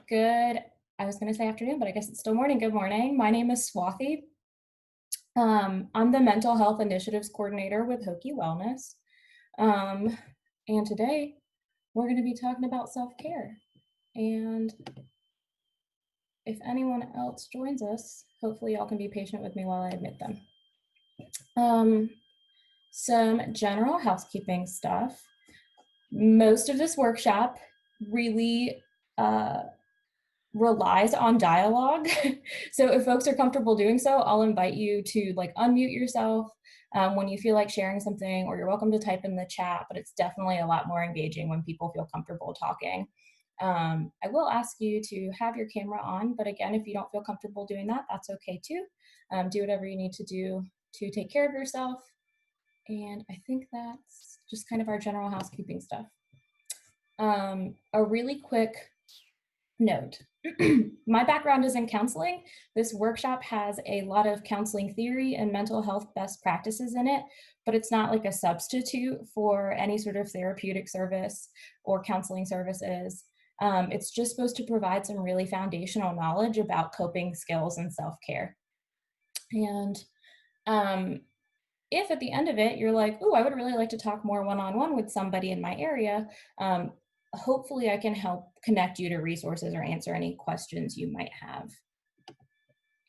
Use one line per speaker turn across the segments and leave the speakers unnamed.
Good, I was gonna say afternoon, but I guess it's still morning. Good morning. My name is Swathi. I'm the Mental Health Initiatives Coordinator with Hokie Wellness. Um, and today we're gonna be talking about self-care. And if anyone else joins us, hopefully y'all can be patient with me while I admit them. Some general housekeeping stuff. Most of this workshop really relies on dialogue. So if folks are comfortable doing so, I'll invite you to unmute yourself when you feel like sharing something, or you're welcome to type in the chat, but it's definitely a lot more engaging when people feel comfortable talking. I will ask you to have your camera on, but again, if you don't feel comfortable doing that, that's okay too. Do whatever you need to do to take care of yourself. And I think that's just kind of our general housekeeping stuff. A really quick note. My background is in counseling. This workshop has a lot of counseling theory and mental health best practices in it, but it's not like a substitute for any sort of therapeutic service or counseling services. It's just supposed to provide some really foundational knowledge about coping skills and self-care. And if at the end of it, you're like, oh, I would really like to talk more one-on-one with somebody in my area, hopefully I can help connect you to resources or answer any questions you might have.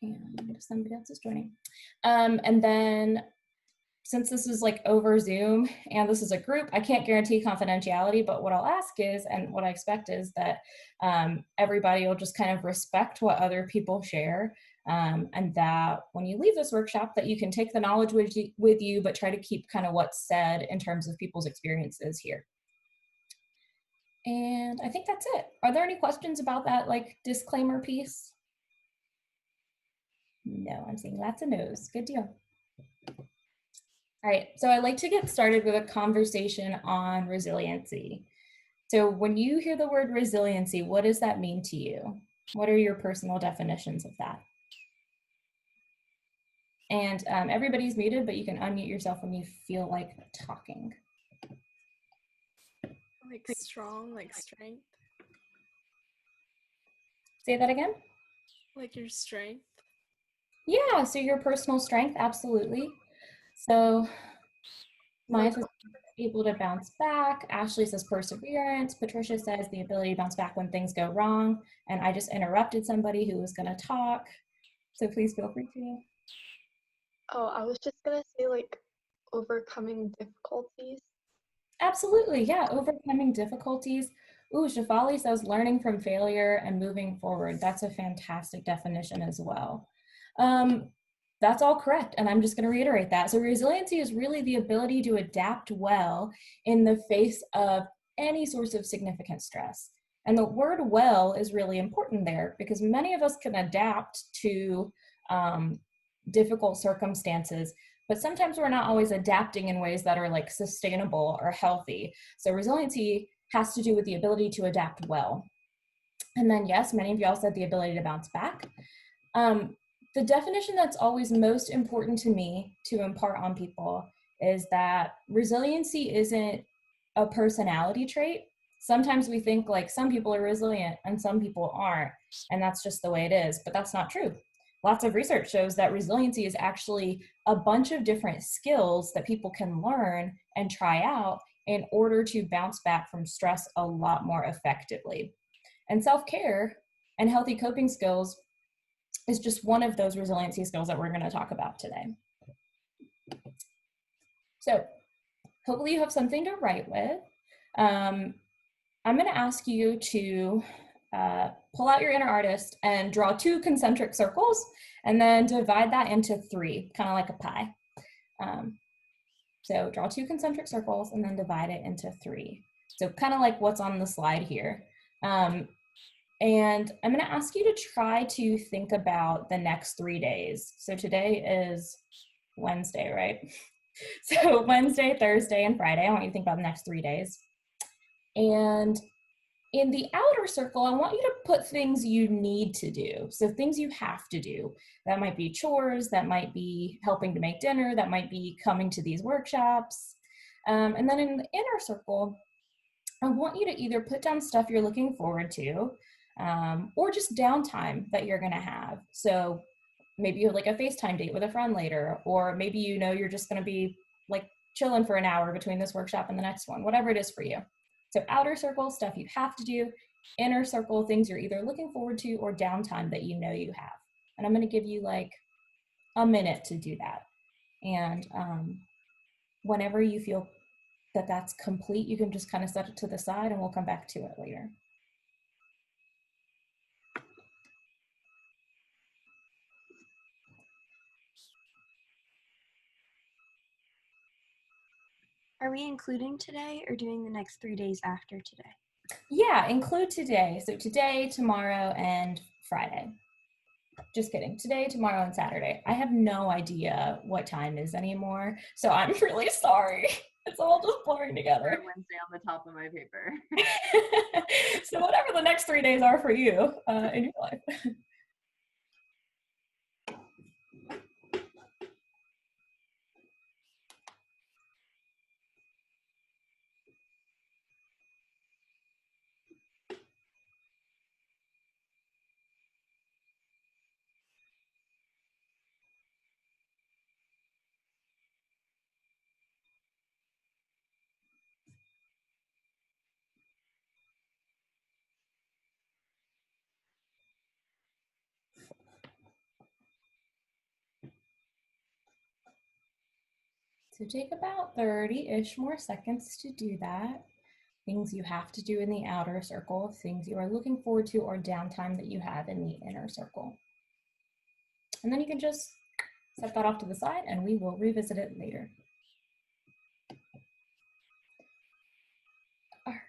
And somebody else is joining. And then since this is over Zoom and this is a group, I can't guarantee confidentiality, but what I'll ask is, and what I expect is that everybody will just kind of respect what other people share. And that when you leave this workshop, that you can take the knowledge with you, but try to keep kind of what's said in terms of people's experiences here. And I think that's it. Are there any questions about that disclaimer piece? No, I'm seeing lots of no's. Good deal. All right, so I'd like to get started with a conversation on resiliency. So when you hear the word resiliency, what does that mean to you? What are your personal definitions of that? And everybody's muted, but you can unmute yourself when you feel like talking.
Like strong, like strength.
Say that again?
Like your strength.
Yeah, so your personal strength, absolutely. So mine says able to bounce back. Ashley says perseverance. Patricia says the ability to bounce back when things go wrong. And I just interrupted somebody who was going to talk. So please feel free to.
Oh, I was just going to say overcoming difficulties.
Absolutely, yeah, overcoming difficulties. Ooh, Shafali says learning from failure and moving forward. That's a fantastic definition as well. That's all correct, and I'm just going to reiterate that. So resiliency is really the ability to adapt well in the face of any source of significant stress. And the word well is really important there because many of us can adapt to difficult circumstances, but sometimes we're not always adapting in ways that are sustainable or healthy. So resiliency has to do with the ability to adapt well. And then yes, many of y'all said the ability to bounce back. The definition that's always most important to me to impart on people is that resiliency isn't a personality trait. Sometimes we think some people are resilient and some people aren't, and that's just the way it is, but that's not true. Lots of research shows that resiliency is actually a bunch of different skills that people can learn and try out in order to bounce back from stress a lot more effectively. And self-care and healthy coping skills is just one of those resiliency skills that we're going to talk about today. So hopefully you have something to write with. I'm going to ask you to pull out your inner artist and draw 2 concentric circles and then divide that into 3, kind of like a pie. So draw 2 concentric circles and then divide it into 3. So kind of like what's on the slide here. And I'm going to ask you to try to think about the next 3 days. So today is Wednesday, right? So Wednesday, Thursday, and Friday, I want you to think about the next 3 days. And in the outer circle, I want you to put things you need to do. So things you have to do. That might be chores, that might be helping to make dinner, that might be coming to these workshops. And then in the inner circle, I want you to either put down stuff you're looking forward to, or just downtime that you're gonna have. So maybe you have like a FaceTime date with a friend later, or maybe you know you're just gonna be like chilling for an hour between this workshop and the next one, whatever it is for you. So outer circle, stuff you have to do. Inner circle, things you're either looking forward to or downtime that you know you have. And I'm gonna give you like a minute to do that. And whenever you feel that that's complete, you can just kind of set it to the side and we'll come back to it later.
Are we including today or doing the next 3 days after today?
Yeah, include today. So today, tomorrow, and Friday. Just kidding. Today, tomorrow, and Saturday. I have no idea what time is anymore, so I'm really sorry. It's all just blurring together.
Wednesday on the top of my paper.
So whatever the next 3 days are for you in your life. So take about 30-ish more seconds to do that. Things you have to do in the outer circle, things you are looking forward to, or downtime that you have in the inner circle. And then you can just set that off to the side and we will revisit it later. All right.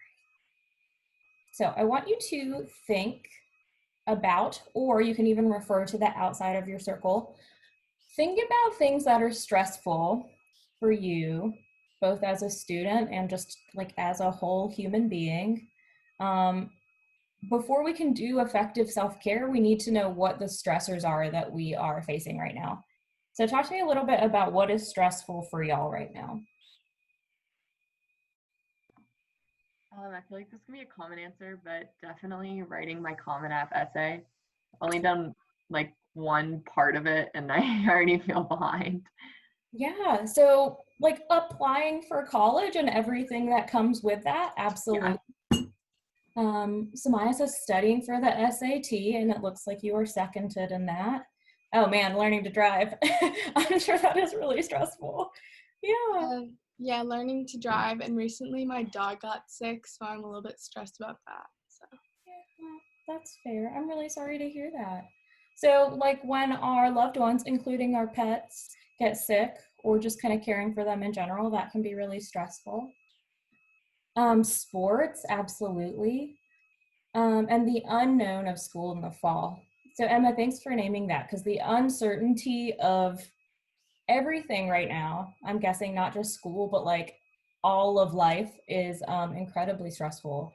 So I want you to think about, or you can even refer to the outside of your circle. Think about things that are stressful for you, both as a student and just like as a whole human being. Before we can do effective self-care, we need to know what the stressors are that we are facing right now. So talk to me a little bit about what is stressful for y'all right now.
I feel like this can be a common answer, but definitely writing my Common App essay. I've only done like one part of it and I already feel behind.
Yeah, so like applying for college and everything that comes with that, absolutely. Yeah. Samaya says studying for the SAT, and it looks like you are seconded in that. Oh man, learning to drive. I'm sure that is really stressful. Yeah.
Yeah, learning to drive, and recently my dog got sick, so I'm a little bit stressed about that. So
yeah, that's fair. I'm really sorry to hear that. So like when our loved ones, including our pets, get sick or just kind of caring for them in general, that can be really stressful. Sports, absolutely. And the unknown of school in the fall. So Emma, thanks for naming that, because the uncertainty of everything right now, I'm guessing not just school, but like all of life is incredibly stressful,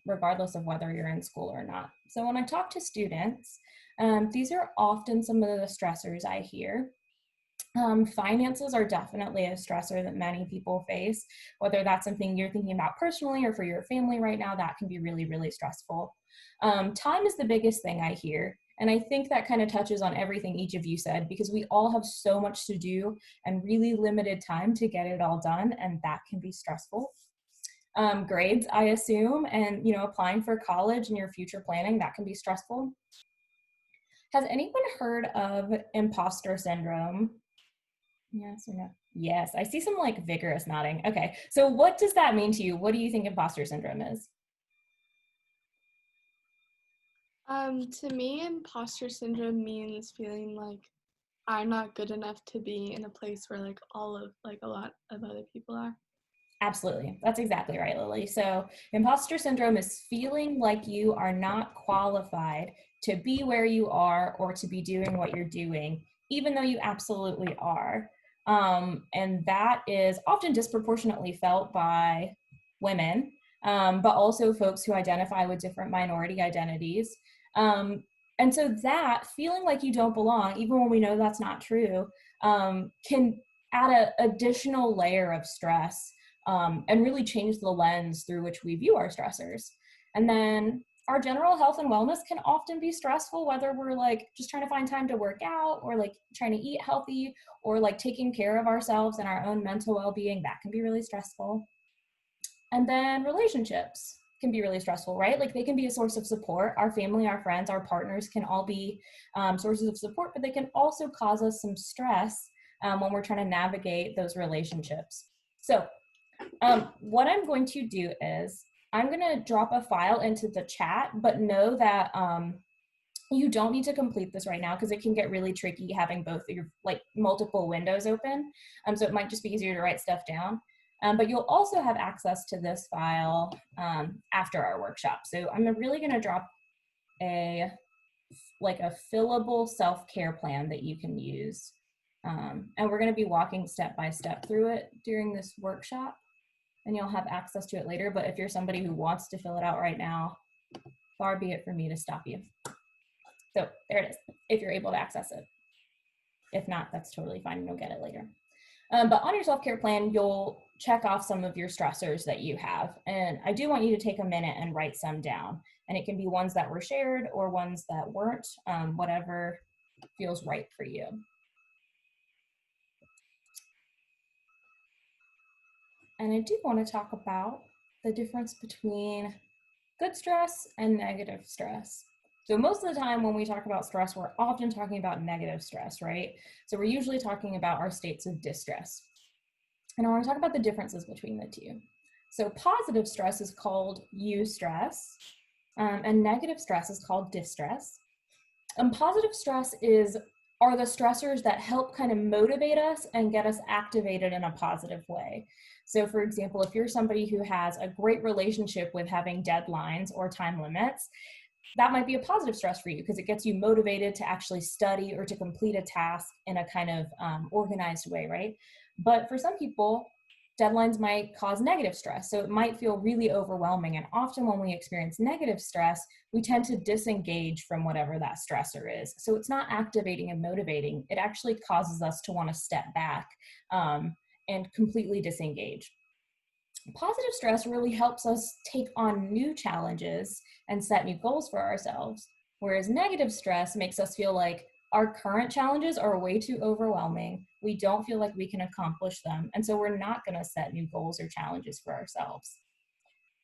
regardless of whether you're in school or not. So when I talk to students, these are often some of the stressors I hear. Finances are definitely a stressor that many people face, whether that's something you're thinking about personally or for your family right now, that can be really, really stressful. Time is the biggest thing I hear. And I think that kind of touches on everything each of you said, because we all have so much to do and really limited time to get it all done. And that can be stressful. Grades, I assume, and applying for college and your future planning, that can be stressful. Has anyone heard of imposter syndrome? Yes or no? Yes, I see some like vigorous nodding. Okay, so what does that mean to you? What do you think imposter syndrome is?
to me, imposter syndrome means feeling like I'm not good enough to be in a place where like a lot of other people are.
Absolutely, that's exactly right, Lily. So imposter syndrome is feeling like you are not qualified to be where you are or to be doing what you're doing, even though you absolutely are. And that is often disproportionately felt by women, but also folks who identify with different minority identities. And so that feeling like you don't belong, even when we know that's not true, can add an additional layer of stress and really change the lens through which we view our stressors. And then our general health and wellness can often be stressful, whether we're like just trying to find time to work out or like trying to eat healthy or like taking care of ourselves and our own mental well-being. That can be really stressful. And then relationships can be really stressful, right? Like they can be a source of support. Our family, our friends, our partners can all be sources of support, but they can also cause us some stress when we're trying to navigate those relationships. So what I'm going to do is I'm going to drop a file into the chat, but know that you don't need to complete this right now because it can get really tricky having both of your like multiple windows open. So it might just be easier to write stuff down. But you'll also have access to this file after our workshop. So I'm really going to drop a fillable self-care plan that you can use. And we're going to be walking step by step through it during this workshop, and you'll have access to it later. But if you're somebody who wants to fill it out right now, far be it for me to stop you. So there it is, if you're able to access it. If not, that's totally fine, you'll get it later. But on your self-care plan, you'll check off some of your stressors that you have. And I do want you to take a minute and write some down. And it can be ones that were shared or ones that weren't, whatever feels right for you. And I do want to talk about the difference between good stress and negative stress. So most of the time when we talk about stress, we're often talking about negative stress, right? So we're usually talking about our states of distress. And I want to talk about the differences between the two. So positive stress is called eustress, and negative stress is called distress. And positive stress are the stressors that help kind of motivate us and get us activated in a positive way. So for example, if you're somebody who has a great relationship with having deadlines or time limits, that might be a positive stress for you because it gets you motivated to actually study or to complete a task in a kind of organized way, right? But for some people, deadlines might cause negative stress. So it might feel really overwhelming. And often when we experience negative stress, we tend to disengage from whatever that stressor is. So it's not activating and motivating. It actually causes us to want to step back and completely disengage. Positive stress really helps us take on new challenges and set new goals for ourselves, whereas negative stress makes us feel like our current challenges are way too overwhelming. We don't feel like we can accomplish them, and so we're not going to set new goals or challenges for ourselves.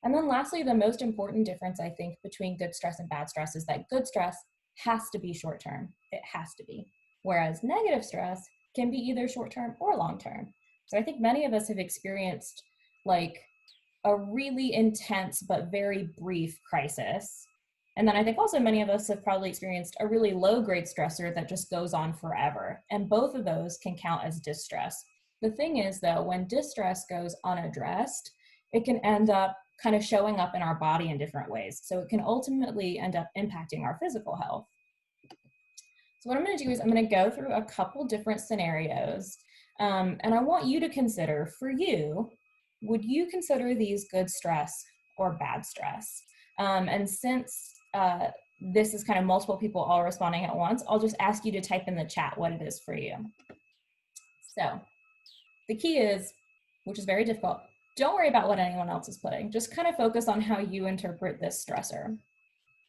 And then lastly, the most important difference, I think, between good stress and bad stress is that good stress has to be short-term. It has to be. Whereas negative stress can be either short-term or long-term. So I think many of us have experienced like a really intense but very brief crisis. And then I think also many of us have probably experienced a really low-grade stressor that just goes on forever. And both of those can count as distress. The thing is, though, when distress goes unaddressed, it can end up kind of showing up in our body in different ways. So it can ultimately end up impacting our physical health. So what I'm going to do is I'm going to go through a couple different scenarios. And I want you to consider, for you, would you consider these good stress or bad stress? And since this is kind of multiple people all responding at once, I'll just ask you to type in the chat what it is for you. So the key is, which is very difficult, don't worry about what anyone else is putting. Just kind of focus on how you interpret this stressor.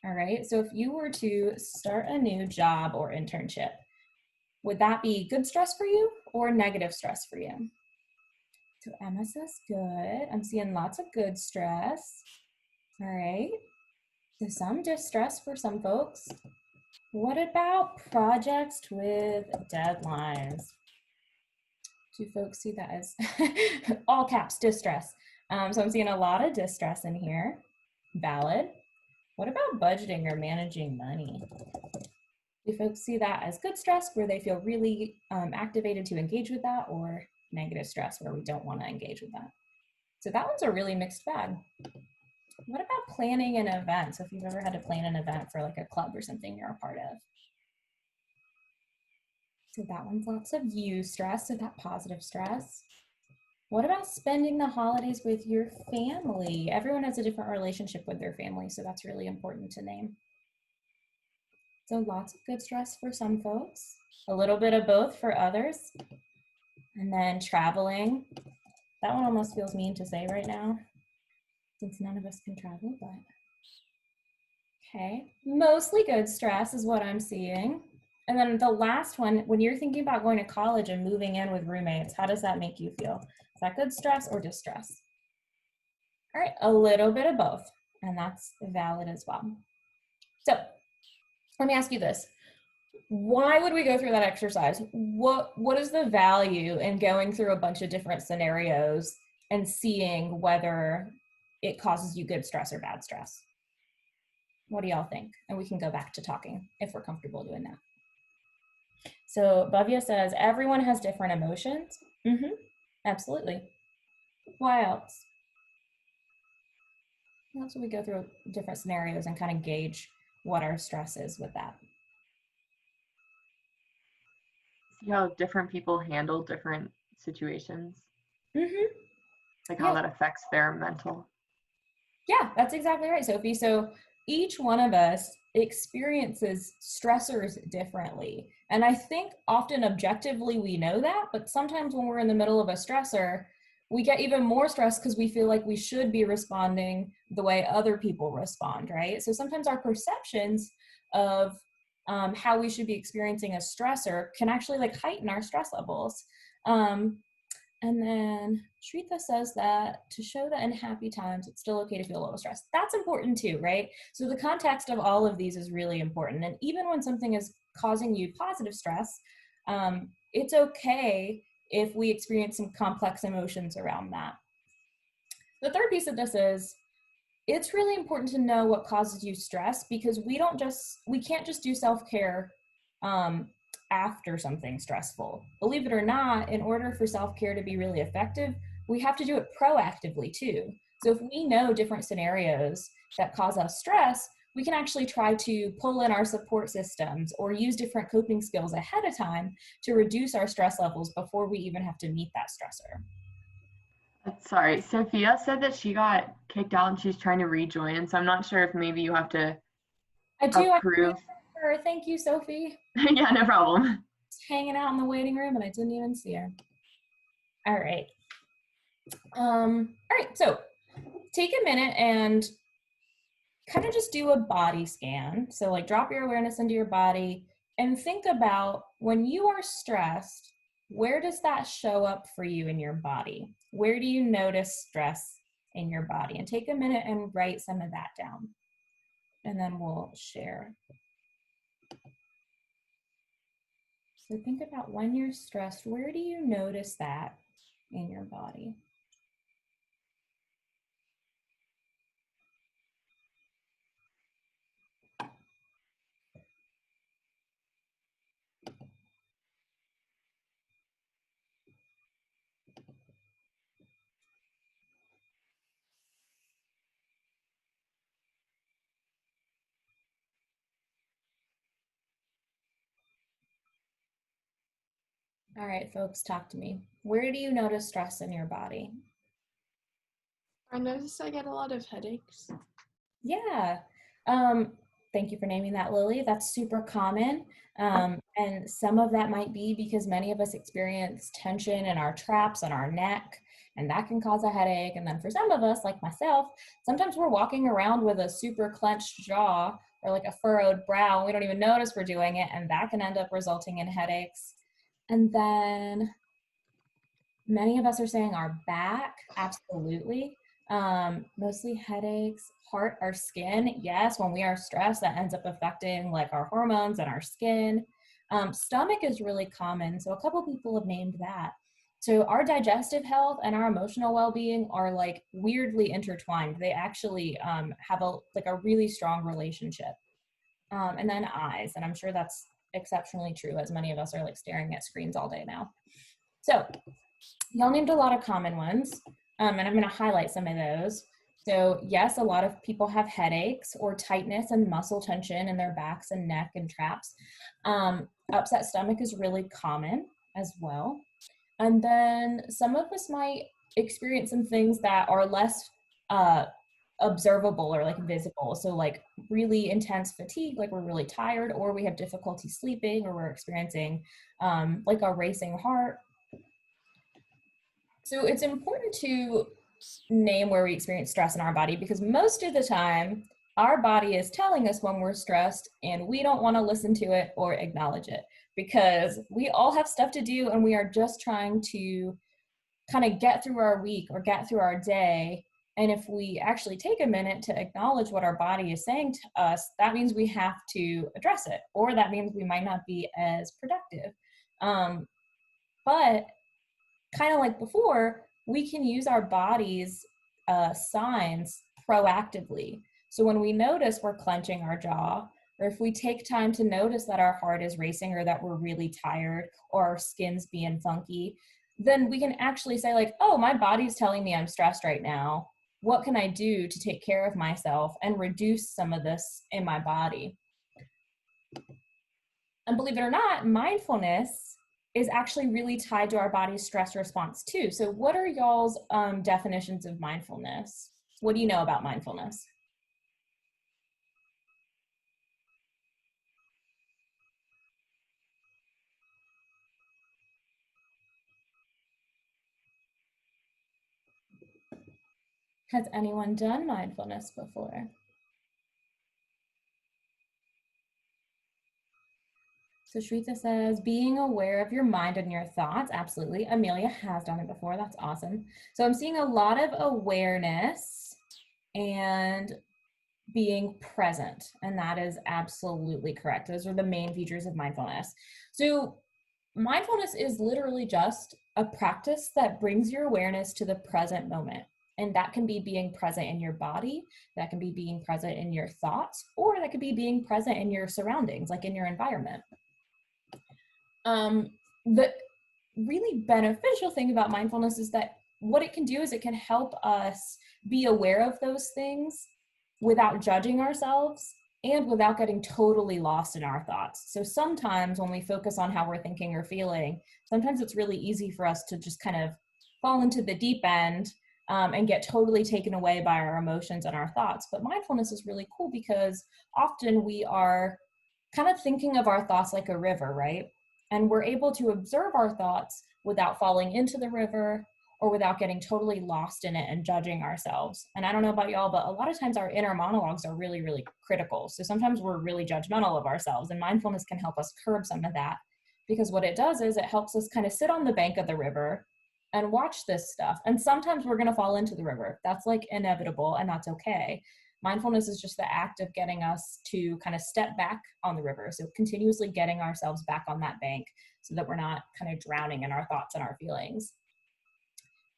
All right, so if you were to start a new job or internship, would that be good stress for you or negative stress for you? So Emma says good. I'm seeing lots of good stress. All right. So some distress for some folks. What about projects with deadlines? Do folks see that as all caps, distress? So I'm seeing a lot of distress in here. Valid. What about budgeting or managing money? Do folks see that as good stress where they feel really activated to engage with that, or negative stress where we don't want to engage with that? So that one's a really mixed bag. What about planning an event? So if you've ever had to plan an event for like a club or something you're a part of. So that one's lots of eustress, so that positive stress. What about spending the holidays with your family? Everyone has a different relationship with their family, so that's really important to name. So lots of good stress for some folks, a little bit of both for others. And then traveling. That one almost feels mean to say right now, since none of us can travel, but Okay, mostly good stress is what I'm seeing. And then the last one, when you're thinking about going to college and moving in with roommates, how does that make you feel? Is that good stress or distress? All right, a little bit of both, and that's valid as well. So let me ask you this. Why would we go through that exercise? What is the value in going through a bunch of different scenarios and seeing whether it causes you good stress or bad stress? What do y'all think? And we can go back to talking if we're comfortable doing that. So Bhavya says, everyone has different emotions. Absolutely. Why else? Also, we go through different scenarios and kind of gauge what our stress is with that.
See how different people handle different situations. Like how
Yeah.
that affects their mental.
Yeah, that's exactly right, Sophie. So each one of us experiences stressors differently. And I think often objectively we know that, but sometimes when we're in the middle of a stressor, we get even more stressed because we feel like we should be responding the way other people respond, right? So sometimes our perceptions of how we should be experiencing a stressor can actually like heighten our stress levels. And then Shritha says that to show that in happy times, it's still okay to feel a little stressed. That's important too, right? So the context of all of these is really important. And even when something is causing you positive stress, it's okay if we experience some complex emotions around that. The third piece of this is, it's really important to know what causes you stress because we can't just do self-care after something stressful. Believe it or not, in order for self-care to be really effective, we have to do it proactively too. So if we know different scenarios that cause us stress, we can actually try to pull in our support systems or use different coping skills ahead of time to reduce our stress levels before we even have to meet that stressor.
Sorry, Sophia said that she got kicked out and she's trying to rejoin. So I'm not sure if maybe you have to approve.
Thank you, Sophie.
Yeah, no problem.
Just hanging out in the waiting room and I didn't even see her. All right. All right, so take a minute and kind of just do a body scan. So like drop your awareness into your body and think about when you are stressed, where does that show up for you in your body? Where do you notice stress in your body? And take a minute and write some of that down. And then we'll share. So think about when you're stressed, where do you notice that in your body? All right, folks, talk to me. Where do you notice stress in your body?
I notice I get a lot of headaches.
Yeah. Thank you for naming that, Lily. That's super common. And some of that might be because many of us experience tension in our traps on our neck, and that can cause a headache. And then for some of us, like myself, sometimes we're walking around with a super clenched jaw or like a furrowed brow, and we don't even notice we're doing it, and that can end up resulting in headaches. And then many of us are saying our back, absolutely. Mostly headaches, heart, our skin. Yes, when we are stressed, that ends up affecting like our hormones and our skin. Stomach is really common. So a couple people have named that. So our digestive health and our emotional well-being are like weirdly intertwined. They actually have a really strong relationship. And then eyes, and I'm sure that's exceptionally true as many of us are like staring at screens all day now. So y'all named a lot of common ones, and I'm going to highlight some of those. So yes, a lot of people have headaches or tightness and muscle tension in their backs and neck and traps. Upset stomach is really common as well. And then some of us might experience some things that are less observable or like visible. So like really intense fatigue, like we're really tired, or we have difficulty sleeping, or we're experiencing like a racing heart. So it's important to name where we experience stress in our body because most of the time Our body is telling us when we're stressed, and we don't want to listen to it or acknowledge it because we all have stuff to do and we are just trying to kind of get through our week or get through our day. And if we actually take a minute to acknowledge what our body is saying to us, that means we have to address it, or that means we might not be as productive. But kind of like before, we can use our body's signs proactively. So when we notice we're clenching our jaw, or if we take time to notice that our heart is racing or that we're really tired or our skin's being funky, then we can actually say like, oh, my body's telling me I'm stressed right now. What can I do to take care of myself and reduce some of this in my body? And believe it or not, mindfulness is actually really tied to our body's stress response too. So what are y'all's definitions of mindfulness? What do you know about mindfulness? Has anyone done mindfulness before? So Shritha says, being aware of your mind and your thoughts. Absolutely. Amelia has done it before. That's awesome. So I'm seeing a lot of awareness and being present. And that is absolutely correct. Those are the main features of mindfulness. So mindfulness is literally just a practice that brings your awareness to the present moment. And that can be being present in your body, that can be being present in your thoughts, or that could be being present in your surroundings, like in your environment. The really beneficial thing about mindfulness is that what it can do is it can help us be aware of those things without judging ourselves and without getting totally lost in our thoughts. So sometimes when we focus on how we're thinking or feeling, sometimes it's really easy for us to just kind of fall into the deep end and get totally taken away by our emotions and our thoughts. But mindfulness is really cool because often we are kind of thinking of our thoughts like a river, right? And we're able to observe our thoughts without falling into the river or without getting totally lost in it and judging ourselves. And I don't know about y'all, but a lot of times our inner monologues are really, really critical. So sometimes we're really judgmental of ourselves, and mindfulness can help us curb some of that, because what it does is it helps us kind of sit on the bank of the river and watch this stuff. And sometimes we're going to fall into the river. That's like inevitable, and that's okay. Mindfulness is just the act of getting us to kind of step back on the river. So continuously getting ourselves back on that bank so that we're not kind of drowning in our thoughts and our feelings.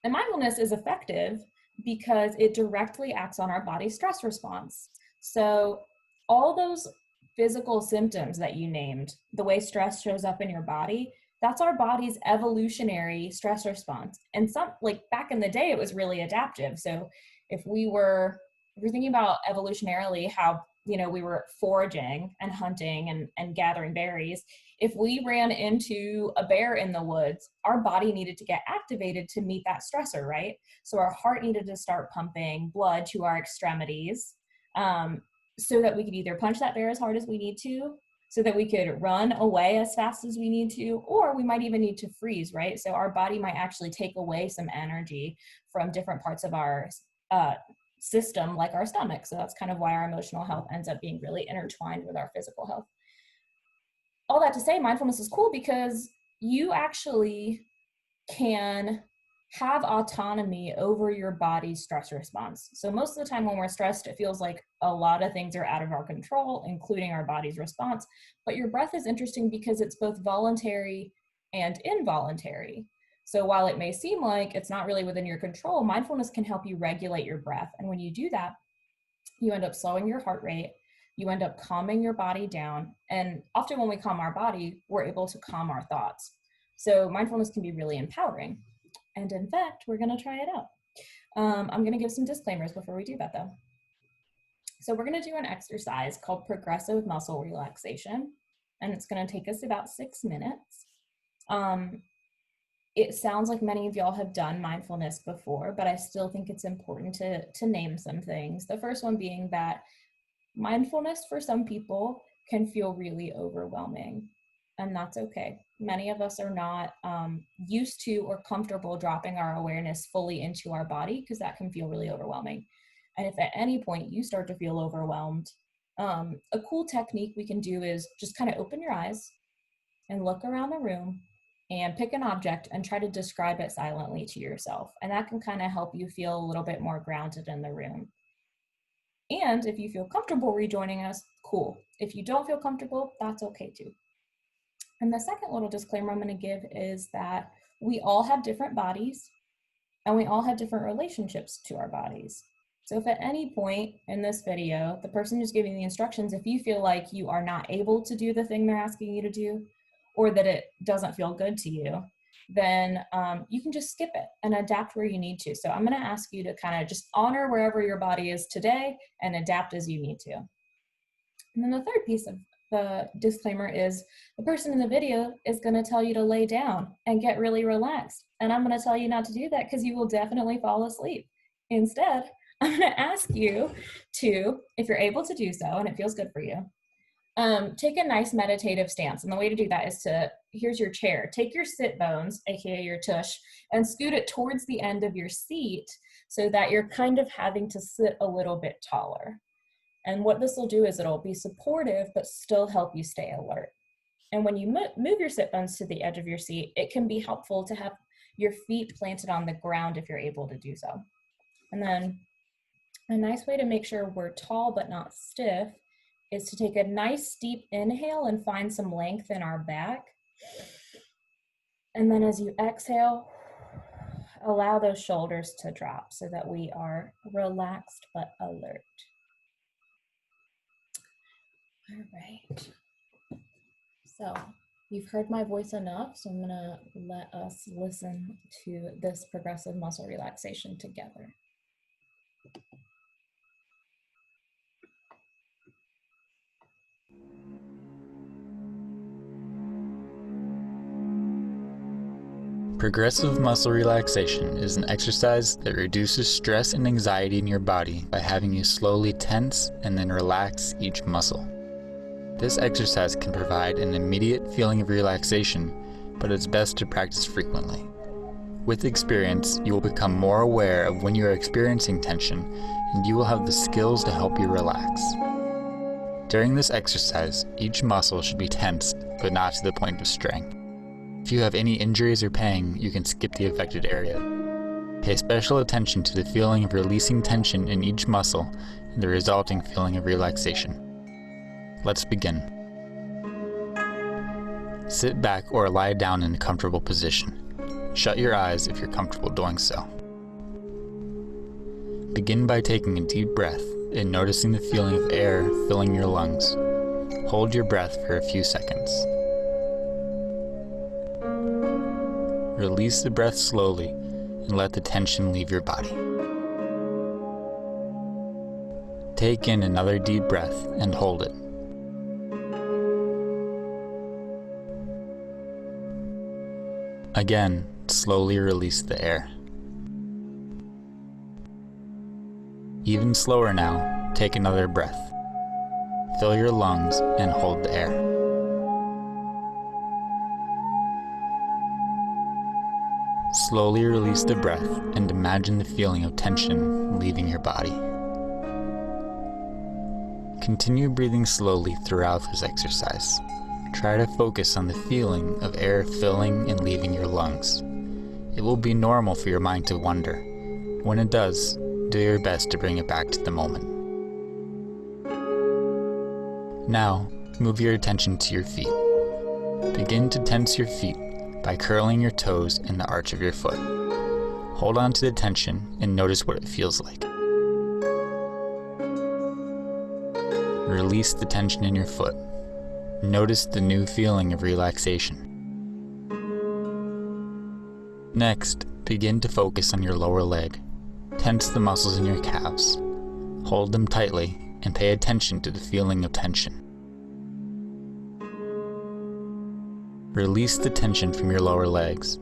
And mindfulness is effective because it directly acts on our body's stress response. So all those physical symptoms that you named, the way stress shows up in your body, that's our body's evolutionary stress response. And some, like back in the day, it was really adaptive. So if we're thinking about evolutionarily how, you know, we were foraging and hunting and gathering berries, if we ran into a bear in the woods, our body needed to get activated to meet that stressor, right? So our heart needed to start pumping blood to our extremities so that we could either punch that bear as hard as we need to, so that we could run away as fast as we need to, or we might even need to freeze, right? So our body might actually take away some energy from different parts of our system, like our stomach. So that's kind of why our emotional health ends up being really intertwined with our physical health. All that to say, mindfulness is cool because you actually can have autonomy over your body's stress response. So most of the time when we're stressed, it feels like a lot of things are out of our control, including our body's response. But your breath is interesting because it's both voluntary and involuntary. So while it may seem like it's not really within your control, mindfulness can help you regulate your breath. And when you do that, you end up slowing your heart rate, you end up calming your body down. And often when we calm our body, we're able to calm our thoughts. So mindfulness can be really empowering. And in fact, we're gonna try it out. I'm gonna give some disclaimers before we do that though. So we're gonna do an exercise called progressive muscle relaxation. And it's gonna take us about 6 minutes. It sounds like many of y'all have done mindfulness before, but I still think it's important to name some things. The first one being that mindfulness for some people can feel really overwhelming, and that's okay. Many of us are not used to or comfortable dropping our awareness fully into our body because that can feel really overwhelming. And if at any point you start to feel overwhelmed, a cool technique we can do is just kind of open your eyes and look around the room and pick an object and try to describe it silently to yourself. And that can kind of help you feel a little bit more grounded in the room. And if you feel comfortable rejoining us, cool. If you don't feel comfortable, that's okay too. And the second little disclaimer I'm going to give is that we all have different bodies and we all have different relationships to our bodies. So if at any point in this video, the person who's giving the instructions, if you feel like you are not able to do the thing they're asking you to do, or that it doesn't feel good to you, then you can just skip it and adapt where you need to. So I'm going to ask you to kind of just honor wherever your body is today and adapt as you need to. And then the third piece of the disclaimer is the person in the video is going to tell you to lay down and get really relaxed. And I'm going to tell you not to do that because you will definitely fall asleep. Instead, I'm going to ask you to, if you're able to do so and it feels good for you, take a nice meditative stance. And the way to do that is to, here's your chair. Take your sit bones, aka your tush, and scoot it towards the end of your seat so that you're kind of having to sit a little bit taller. And what this will do is it'll be supportive, but still help you stay alert. And when you move your sit bones to the edge of your seat, it can be helpful to have your feet planted on the ground if you're able to do so. And then a nice way to make sure we're tall but not stiff is to take a nice deep inhale and find some length in our back. And then as you exhale, allow those shoulders to drop so that we are relaxed but alert. All right. So you've heard my voice enough, so I'm gonna let us listen to this progressive muscle relaxation together.
Progressive muscle relaxation is an exercise that reduces stress and anxiety in your body by having you slowly tense and then relax each muscle. This exercise can provide an immediate feeling of relaxation, but it's best to practice frequently. With experience, you will become more aware of when you are experiencing tension, and you will have the skills to help you relax. During this exercise, each muscle should be tensed, but not to the point of strength. If you have any injuries or pain, you can skip the affected area. Pay special attention to the feeling of releasing tension in each muscle and the resulting feeling of relaxation. Let's begin. Sit back or lie down in a comfortable position. Shut your eyes if you're comfortable doing so. Begin by taking a deep breath and noticing the feeling of air filling your lungs. Hold your breath for a few seconds. Release the breath slowly and let the tension leave your body. Take in another deep breath and hold it. Again, slowly release the air. Even slower now, take another breath. Fill your lungs and hold the air. Slowly release the breath and imagine the feeling of tension leaving your body. Continue breathing slowly throughout this exercise. Try to focus on the feeling of air filling and leaving your lungs. It will be normal for your mind to wander. When it does, do your best to bring it back to the moment. Now, move your attention to your feet. Begin to tense your feet by curling your toes in the arch of your foot. Hold on to the tension and notice what it feels like. Release the tension in your foot. Notice the new feeling of relaxation. Next, begin to focus on your lower leg. Tense the muscles in your calves. Hold them tightly and pay attention to the feeling of tension. Release the tension from your lower legs.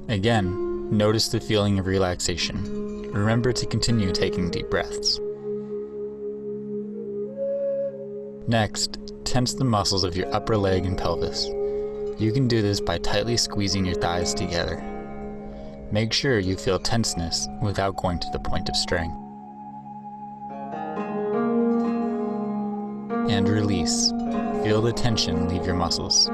Again, notice the feeling of relaxation. Remember to continue taking deep breaths. Next, tense the muscles of your upper leg and pelvis. You can do this by tightly squeezing your thighs together. Make sure you feel tenseness without going to the point of strength. and release. Feel the tension leave your muscles.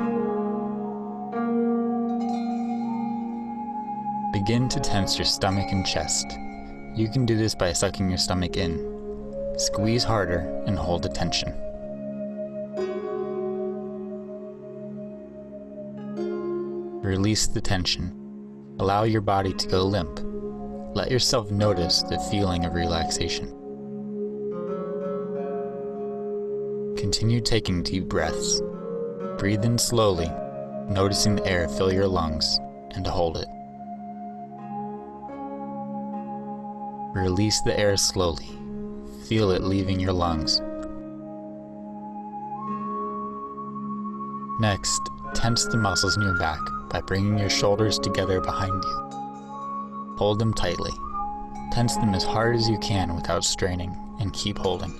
Begin to tense your stomach and chest. You can do this by sucking your stomach in. Squeeze harder and hold the tension. Release the tension. Allow your body to go limp. Let yourself notice the feeling of relaxation. Continue taking deep breaths. Breathe in slowly, noticing the air fill your lungs, and hold it. Release the air slowly. Feel it leaving your lungs. Next, tense the muscles in your back by bringing your shoulders together behind you. Hold them tightly. Tense them as hard as you can without straining, and keep holding.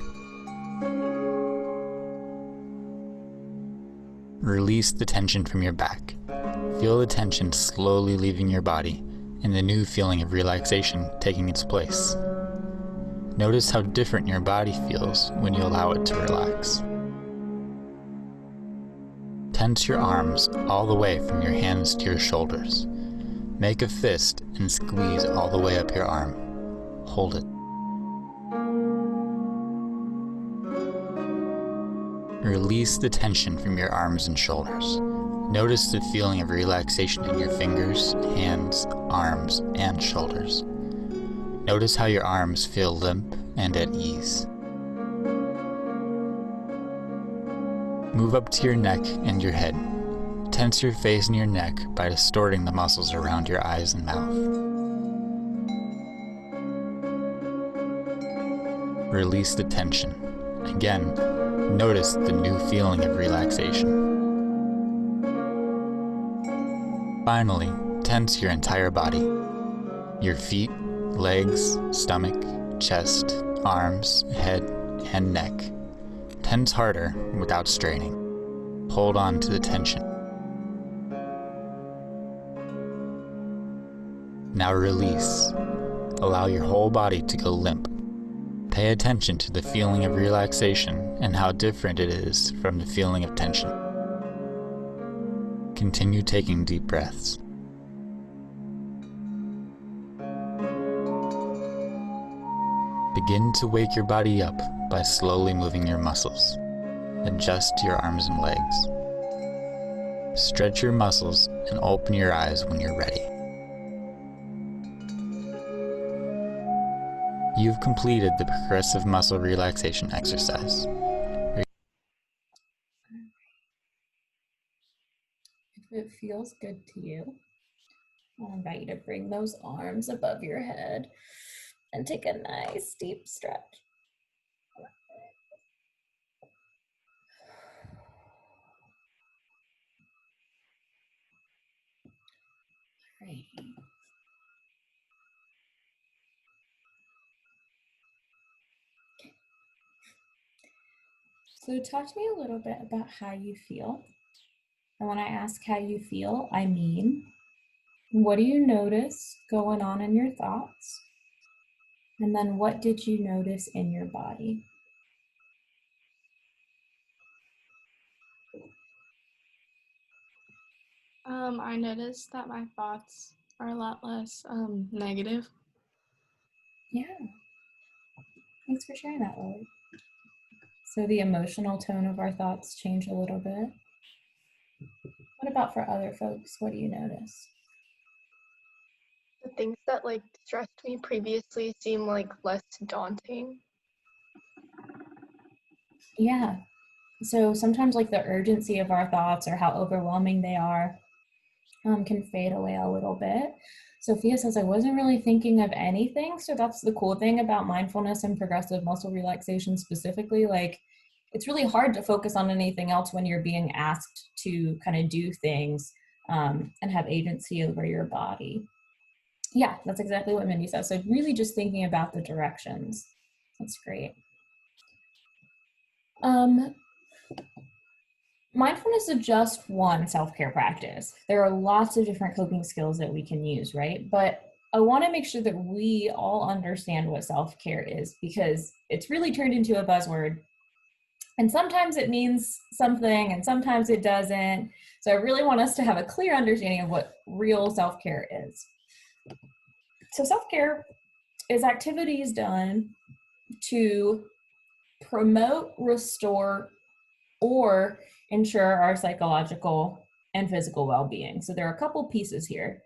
Release the tension from your back. Feel the tension slowly leaving your body, and the new feeling of relaxation taking its place. Notice how different your body feels when you allow it to relax. Tense your arms all the way from your hands to your shoulders. Make a fist and squeeze all the way up your arm. Hold it. Release the tension from your arms and shoulders. Notice the feeling of relaxation in your fingers, hands, arms, and shoulders. Notice how your arms feel limp and at ease. Move up to your neck and your head. Tense your face and your neck by distorting the muscles around your eyes and mouth. Release the tension. Again, notice the new feeling of relaxation. Finally, tense your entire body. Your feet, legs, stomach, chest, arms, head, and neck. Tense harder without straining. Hold on to the tension. Now release. Allow your whole body to go limp. Pay attention to the feeling of relaxation and how different it is from the feeling of tension. Continue taking deep breaths. Begin to wake your body up by slowly moving your muscles. Adjust your arms and legs. Stretch your muscles and open your eyes when you're ready. You've completed the progressive muscle relaxation exercise.
If it feels good to you, I'll invite you to bring those arms above your head and take a nice deep stretch. Great. So talk to me a little bit about how you feel. And when I ask how you feel, I mean, what do you notice going on in your thoughts? And then what did you notice in your body?
I noticed that my thoughts are a lot less negative.
Yeah. Thanks for sharing that, Lily. So the emotional tone of our thoughts change a little bit. What about for other folks? What do you notice?
The things that like stressed me previously seem like less daunting.
Yeah. So sometimes like the urgency of our thoughts or how overwhelming they are can fade away a little bit. Sophia says, I wasn't really thinking of anything. So that's the cool thing about mindfulness and progressive muscle relaxation specifically. Like, it's really hard to focus on anything else when you're being asked to kind of do things and have agency over your body. Yeah, that's exactly what Mindy says. So really just thinking about the directions. That's great. Mindfulness is just one self-care practice. There are lots of different coping skills that we can use, right? But I want to make sure that we all understand what self-care is, because it's really turned into a buzzword And sometimes it means something and sometimes it doesn't. So I really want us to have a clear understanding of what real self-care is. So self-care is activities done to promote, restore, or ensure our psychological and physical well-being. So there are a couple pieces here.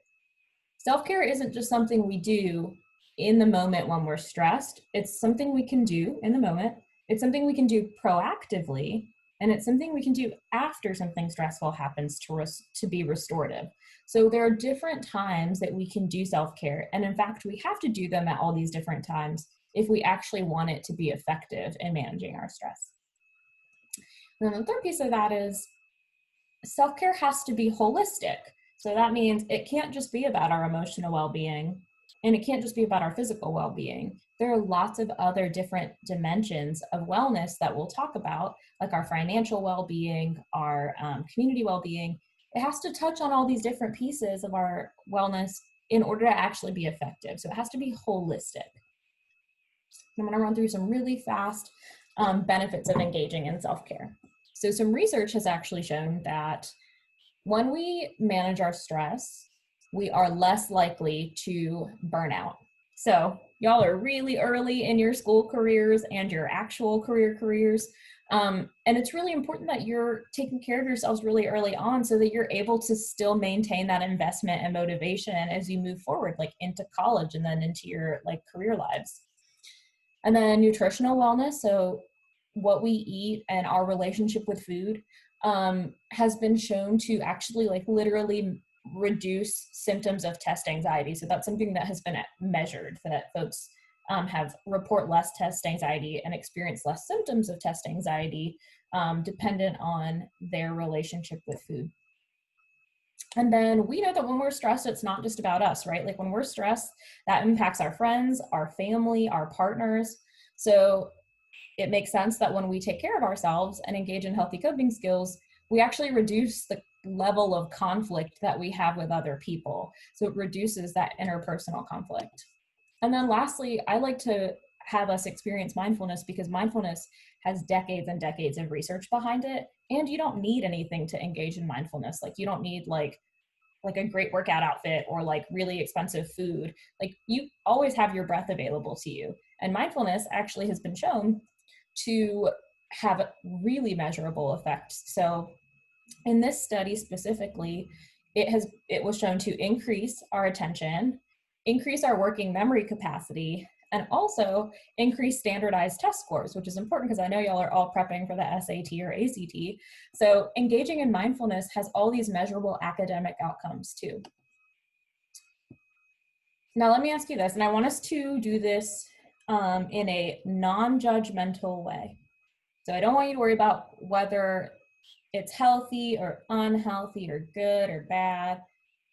Self-care isn't just something we do in the moment when we're stressed. It's something we can do in the moment. It's something we can do proactively, and it's something we can do after something stressful happens to be restorative. So there are different times that we can do self-care, and in fact, we have to do them at all these different times if we actually want it to be effective in managing our stress. And then the third piece of that is self-care has to be holistic. So that means it can't just be about our emotional well-being, and it can't just be about our physical well-being. There are lots of other different dimensions of wellness that we'll talk about, like our financial well-being, our community well-being. It has to touch on all these different pieces of our wellness in order to actually be effective. So it has to be holistic. I'm going to run through some really fast benefits of engaging in self-care. So some research has actually shown that when we manage our stress, we are less likely to burn out. So y'all are really early in your school careers and your actual careers. And it's really important that you're taking care of yourselves really early on so that you're able to still maintain that investment and motivation as you move forward, like into college and then into your like career lives. And then nutritional wellness, so what we eat and our relationship with food has been shown to actually like literally reduce symptoms of test anxiety. So that's something that has been measured, that folks have report less test anxiety and experience less symptoms of test anxiety dependent on their relationship with food. And then we know that when we're stressed, it's not just about us, right? Like when we're stressed, that impacts our friends, our family, our partners. So it makes sense that when we take care of ourselves and engage in healthy coping skills, we actually reduce the level of conflict that we have with other people. So it reduces that interpersonal conflict. And then lastly, I like to have us experience mindfulness because mindfulness has decades and decades of research behind it. And you don't need anything to engage in mindfulness. Like you don't need like a great workout outfit or like really expensive food. Like you always have your breath available to you. And mindfulness actually has been shown to have really measurable effects. So in this study specifically, it was shown to increase our attention, increase our working memory capacity, and also increase standardized test scores, which is important because I know y'all are all prepping for the SAT or ACT. So engaging in mindfulness has all these measurable academic outcomes too. Now let me ask you this, and I want us to do this in a non-judgmental way. So I don't want you to worry about whether it's healthy or unhealthy or good or bad.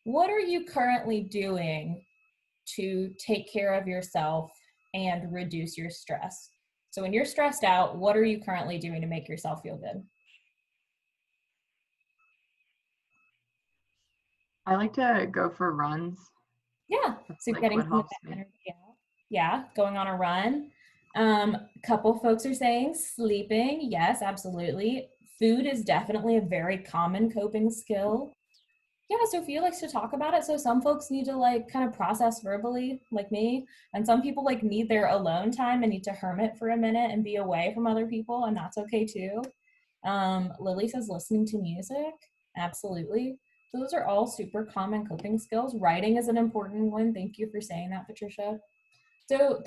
What are you currently doing to take care of yourself and reduce your stress? So when you're stressed out, what are you currently doing to make yourself feel good?
I like to go for runs.
Yeah,
That's
so
like
getting
what
some of
helps
that
me.
energy out. Yeah, going on a run. Couple folks are saying sleeping. Yes, absolutely. Food is definitely a very common coping skill. Yeah, Sophia likes to talk about it. So some folks need to like kind of process verbally, like me, and some people like need their alone time and need to hermit for a minute and be away from other people, and that's okay too. Lily says listening to music, absolutely. So those are all super common coping skills. Writing is an important one. Thank you for saying that, Patricia. So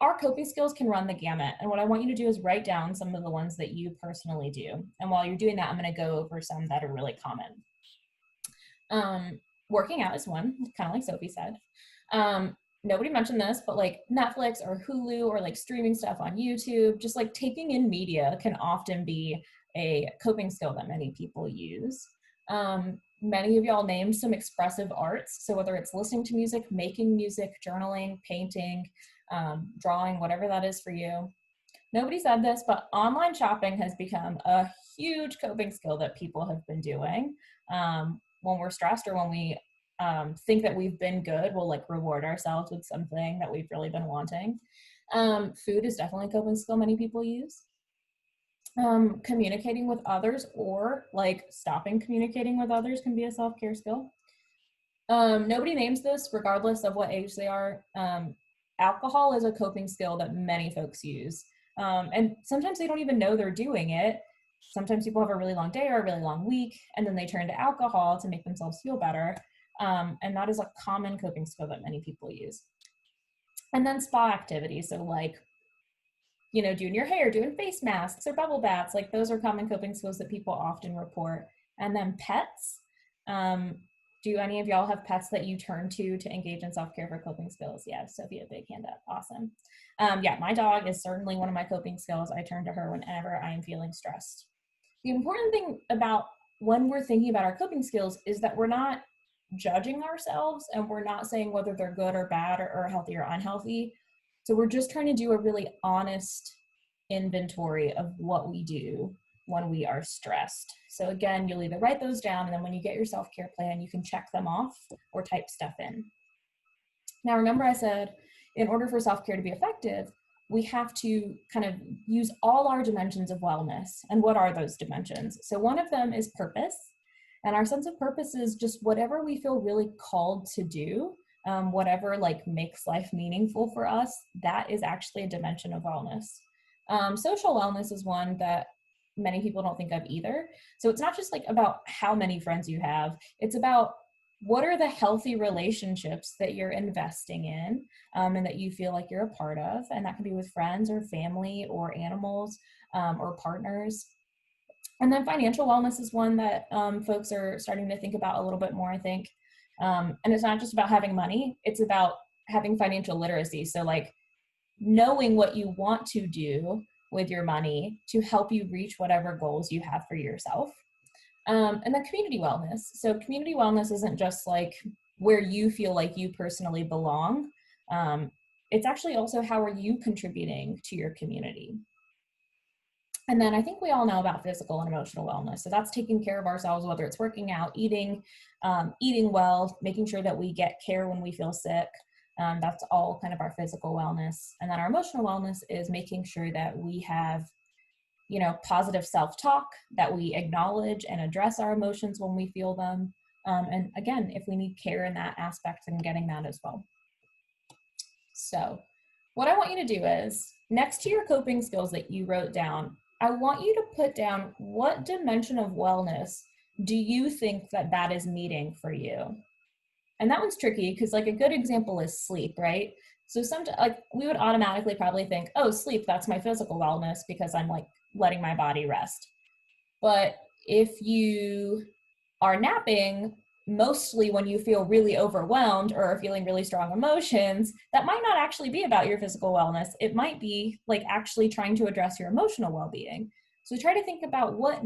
our coping skills can run the gamut, and what I want you to do is write down some of the ones that you personally do. And while you're doing that, I'm going to go over some that are really common. Working out is one, kind of like Sophie said. Nobody mentioned this, but like Netflix or Hulu or like streaming stuff on YouTube, just like taking in media can often be a coping skill that many people use. Many of y'all named some expressive arts. So whether it's listening to music, making music, journaling, painting, drawing, whatever that is for you. Nobody said this, but online shopping has become a huge coping skill that people have been doing. When we're stressed or when we think that we've been good, we'll like reward ourselves with something that we've really been wanting. Food is definitely a coping skill many people use. Communicating with others, or like stopping communicating with others, can be a self-care skill. Nobody names this regardless of what age they are. Alcohol is a coping skill that many folks use. And sometimes they don't even know they're doing it. Sometimes people have a really long day or a really long week, and then they turn to alcohol to make themselves feel better. And that is a common coping skill that many people use. And then spa activities. So like, doing your hair, doing face masks or bubble baths, like those are common coping skills that people often report. And then pets. Do any of y'all have pets that you turn to engage in self-care for coping skills? Yeah, Sophia, big hand up. Awesome. Yeah, my dog is certainly one of my coping skills. I turn to her whenever I'm feeling stressed. The important thing about when we're thinking about our coping skills is that we're not judging ourselves, and we're not saying whether they're good or bad or healthy or unhealthy. So we're just trying to do a really honest inventory of what we do when we are stressed. So again, you'll either write those down, and then when you get your self-care plan, you can check them off or type stuff in. Now, remember I said, in order for self-care to be effective, we have to kind of use all our dimensions of wellness. And what are those dimensions? So one of them is purpose. And our sense of purpose is just whatever we feel really called to do, whatever like makes life meaningful for us, that is actually a dimension of wellness. Social wellness is one that many people don't think of either. So it's not just like about how many friends you have, it's about what are the healthy relationships that you're investing in, and that you feel like you're a part of. And that can be with friends or family or animals, or partners. And then financial wellness is one that folks are starting to think about a little bit more, I think. And it's not just about having money, it's about having financial literacy. So like knowing what you want to do with your money to help you reach whatever goals you have for yourself. And then community wellness. So community wellness isn't just like where you feel like you personally belong. It's actually also how are you contributing to your community. And then I think we all know about physical and emotional wellness. So that's taking care of ourselves, whether it's working out, eating well, making sure that we get care when we feel sick. That's all kind of our physical wellness. And then our emotional wellness is making sure that we have, positive self-talk, that we acknowledge and address our emotions when we feel them. And again, if we need care in that aspect, then getting that as well. So what I want you to do is, next to your coping skills that you wrote down, I want you to put down what dimension of wellness do you think that is meeting for you? And that one's tricky because like a good example is sleep, right? So sometimes like we would automatically probably think, oh, sleep, that's my physical wellness because I'm like letting my body rest. But if you are napping mostly when you feel really overwhelmed or are feeling really strong emotions, that might not actually be about your physical wellness. It might be like actually trying to address your emotional well-being. So try to think about what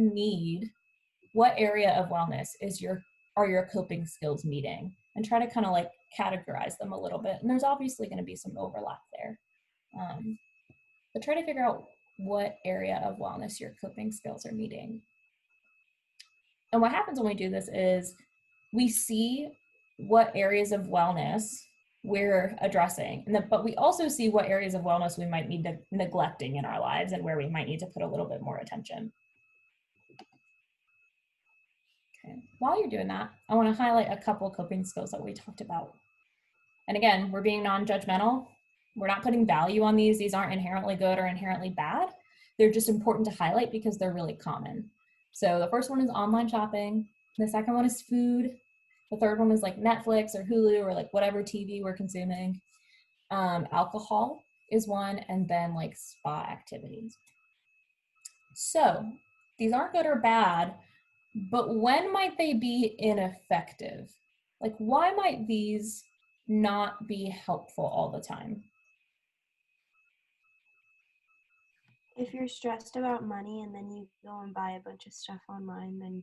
area of wellness are your coping skills meeting, and try to kind of like categorize them a little bit. And there's obviously going to be some overlap there. But try to figure out what area of wellness your coping skills are meeting. And what happens when we do this is we see what areas of wellness we're addressing, but we also see what areas of wellness we might need neglecting in our lives and where we might need to put a little bit more attention. Okay. While you're doing that, I want to highlight a couple coping skills that we talked about. And again, we're being non-judgmental. We're not putting value on these. These aren't inherently good or inherently bad. They're just important to highlight because they're really common. So the first one is online shopping. The second one is food. The third one is like Netflix or Hulu or like whatever TV we're consuming. Alcohol is one, and then like spa activities. So these aren't good or bad, but when might they be ineffective? Like why might these not be helpful all the time?
If you're stressed about money and then you go and buy a bunch of stuff online, then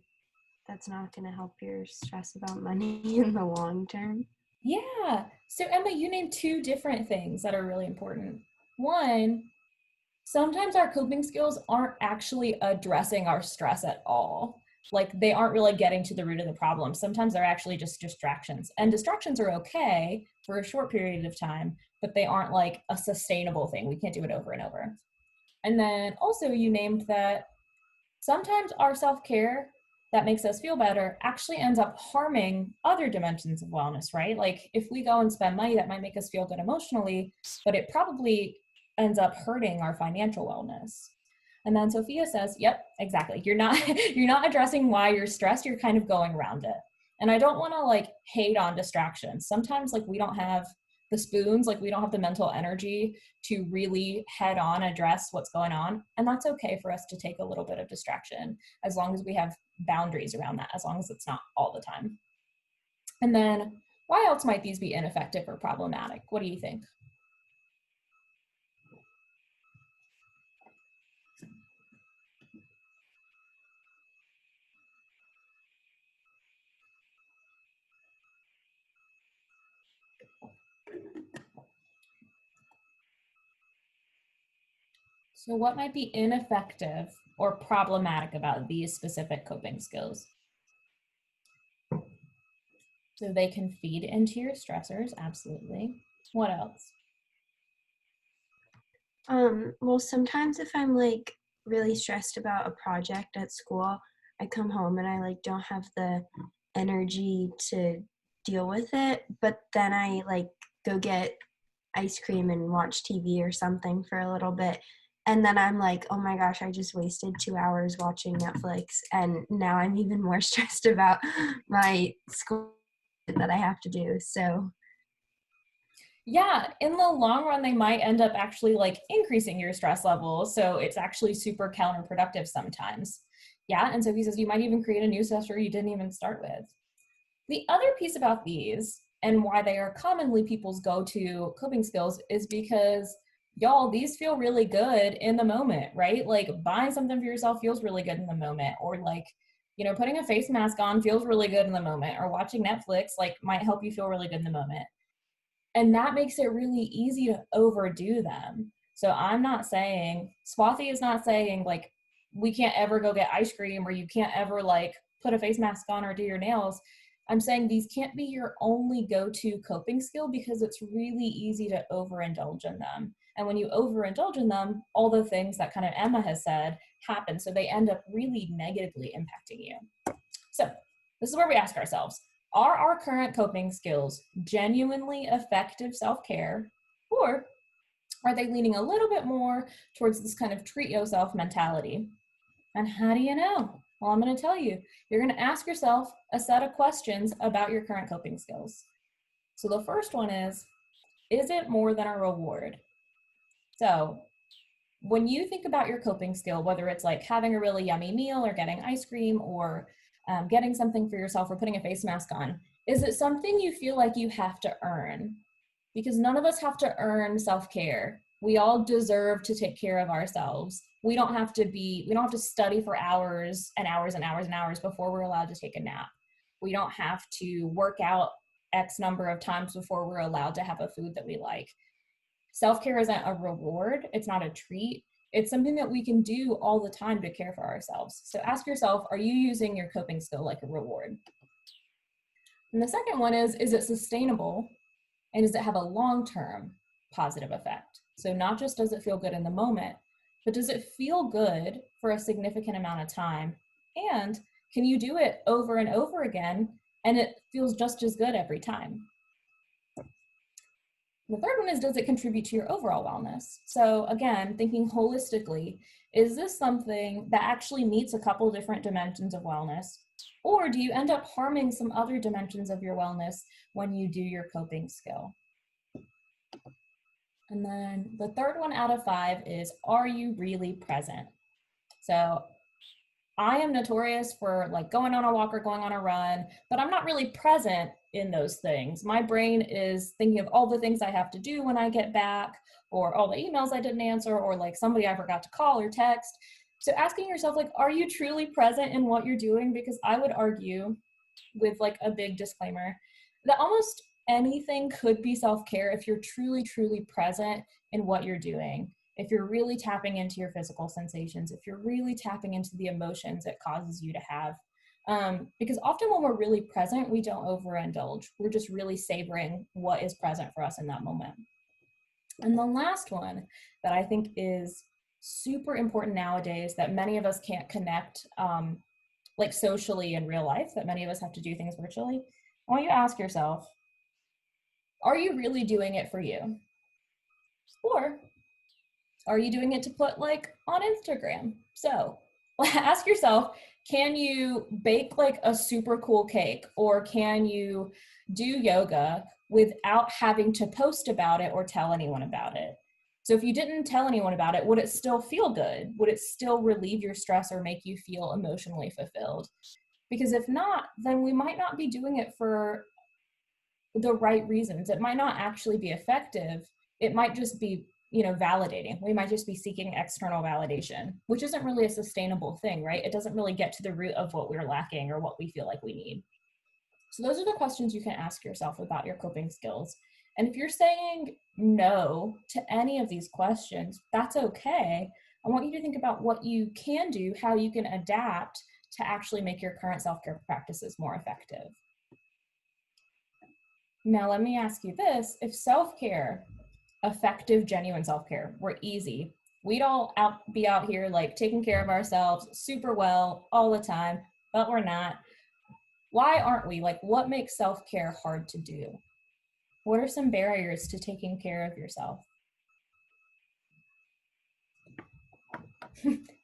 that's not going to help your stress about money in the long term.
Yeah. So Emma, you named two different things that are really important. One, sometimes our coping skills aren't actually addressing our stress at all. Like they aren't really getting to the root of the problem. Sometimes they're actually just distractions. And distractions are okay for a short period of time, but they aren't like a sustainable thing. We can't do it over and over. And then also you named that Sometimes our self-care that makes us feel better actually ends up harming other dimensions of wellness, right? Like if we go and spend money that might make us feel good emotionally, but it probably ends up hurting our financial wellness. And then Sophia says, yep, exactly. You're not you're not addressing why you're stressed, you're kind of going around it. And I don't want to like hate on distractions. Sometimes like we don't have the spoons, like we don't have the mental energy to really head on address what's going on. And that's okay for us to take a little bit of distraction as long as we have boundaries around that, as long as it's not all the time. And then why else might these be ineffective or problematic? What do you think? So what might be ineffective or problematic about these specific coping skills? So they can feed into your stressors, absolutely. What else?
Well, sometimes if I'm like really stressed about a project at school, I come home and I like don't have the energy to deal with it, but then I like go get ice cream and watch TV or something for a little bit. And then I'm like, oh my gosh, I just wasted 2 hours watching Netflix. And now I'm even more stressed about my school that I have to do. So
Yeah, in the long run, they might end up actually like increasing your stress levels. So it's actually super counterproductive sometimes. Yeah, and so he says you might even create a new stressor you didn't even start with. The other piece about these and why they are commonly people's go-to coping skills is because y'all, these feel really good in the moment, right? Like buying something for yourself feels really good in the moment, or like, you know, putting a face mask on feels really good in the moment, or watching Netflix like might help you feel really good in the moment. And that makes it really easy to overdo them. So I'm not saying, Swathi is not saying like, we can't ever go get ice cream or you can't ever like put a face mask on or do your nails. I'm saying these can't be your only go-to coping skill because it's really easy to overindulge in them. And when you overindulge in them, all the things that kind of Emma has said happen. So they end up really negatively impacting you. So this is where we ask ourselves, are our current coping skills genuinely effective self-care, or are they leaning a little bit more towards this kind of treat yourself mentality? And how do you know? Well, I'm going to tell you. You're going to ask yourself a set of questions about your current coping skills. So the first one is it more than a reward? So when you think about your coping skill, whether it's like having a really yummy meal or getting ice cream or getting something for yourself or putting a face mask on, is it something you feel like you have to earn? Because none of us have to earn self-care. We all deserve to take care of ourselves. We don't have to study for hours and hours and hours and hours before we're allowed to take a nap. We don't have to work out X number of times before we're allowed to have a food that we like. Self-care isn't a reward. It's not a treat. It's something that we can do all the time to care for ourselves. So ask yourself, are you using your coping skill like a reward? And the second one is it sustainable? And does it have a long-term positive effect? So not just does it feel good in the moment, but does it feel good for a significant amount of time? And can you do it over and over again and it feels just as good every time? The third one is, does it contribute to your overall wellness? So again, thinking holistically, is this something that actually meets a couple different dimensions of wellness? Or do you end up harming some other dimensions of your wellness when you do your coping skill? And then the third one out of 5 is, are you really present? So I am notorious for like going on a walk or going on a run, but I'm not really present in those things. My brain is thinking of all the things I have to do when I get back, or all the emails I didn't answer, or like somebody I forgot to call or text. So asking yourself, like, are you truly present in what you're doing? Because I would argue, with like a big disclaimer, that almost anything could be self-care if you're truly, truly present in what you're doing. If you're really tapping into your physical sensations, if you're really tapping into the emotions it causes you to have. Because often when we're really present, we don't overindulge. We're just really savoring what is present for us in that moment. And the last one that I think is super important nowadays that many of us can't connect like socially in real life, that many of us have to do things virtually. I want you to ask yourself, are you really doing it for you? Or are you doing it to put like on Instagram? So ask yourself, can you bake like a super cool cake, or can you do yoga without having to post about it or tell anyone about it? So if you didn't tell anyone about it, would it still feel good? Would it still relieve your stress or make you feel emotionally fulfilled? Because if not, then we might not be doing it for the right reasons. It might not actually be effective. It might just be, validating. We might just be seeking external validation, which isn't really a sustainable thing, right? It doesn't really get to the root of what we're lacking or what we feel like we need. So those are the questions you can ask yourself about your coping skills. And if you're saying no to any of these questions, that's okay. I want you to think about what you can do, how you can adapt to actually make your current self-care practices more effective. Now, let me ask you this. If self-care, effective, genuine self-care, were easy, we'd all be out here like taking care of ourselves super well all the time, but we're not. Why aren't we? Like, what makes self-care hard to do? What are some barriers to taking care of yourself?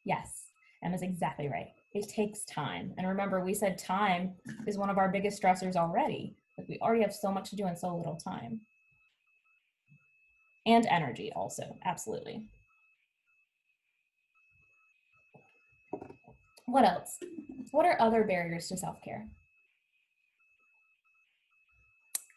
Yes, Emma's exactly right. It takes time. And remember, we said time is one of our biggest stressors already. Like, we already have so much to do in so little time. And energy also, absolutely. What else? What are other barriers to self-care?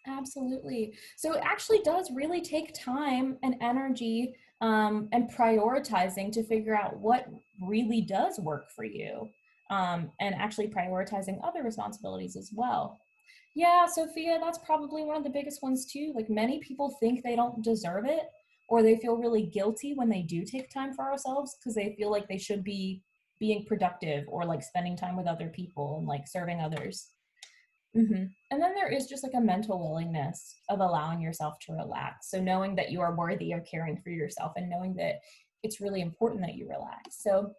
Absolutely. So it actually does really take time and energy and prioritizing to figure out what really does work for you, and actually prioritizing other responsibilities as well. Yeah, Sophia, that's probably one of the biggest ones too. Like, many people think they don't deserve it, or they feel really guilty when they do take time for ourselves because they feel like they should be being productive or like spending time with other people and like serving others. And then there is just like a mental willingness of allowing yourself to relax. So knowing that you are worthy of caring for yourself and knowing that it's really important that you relax. So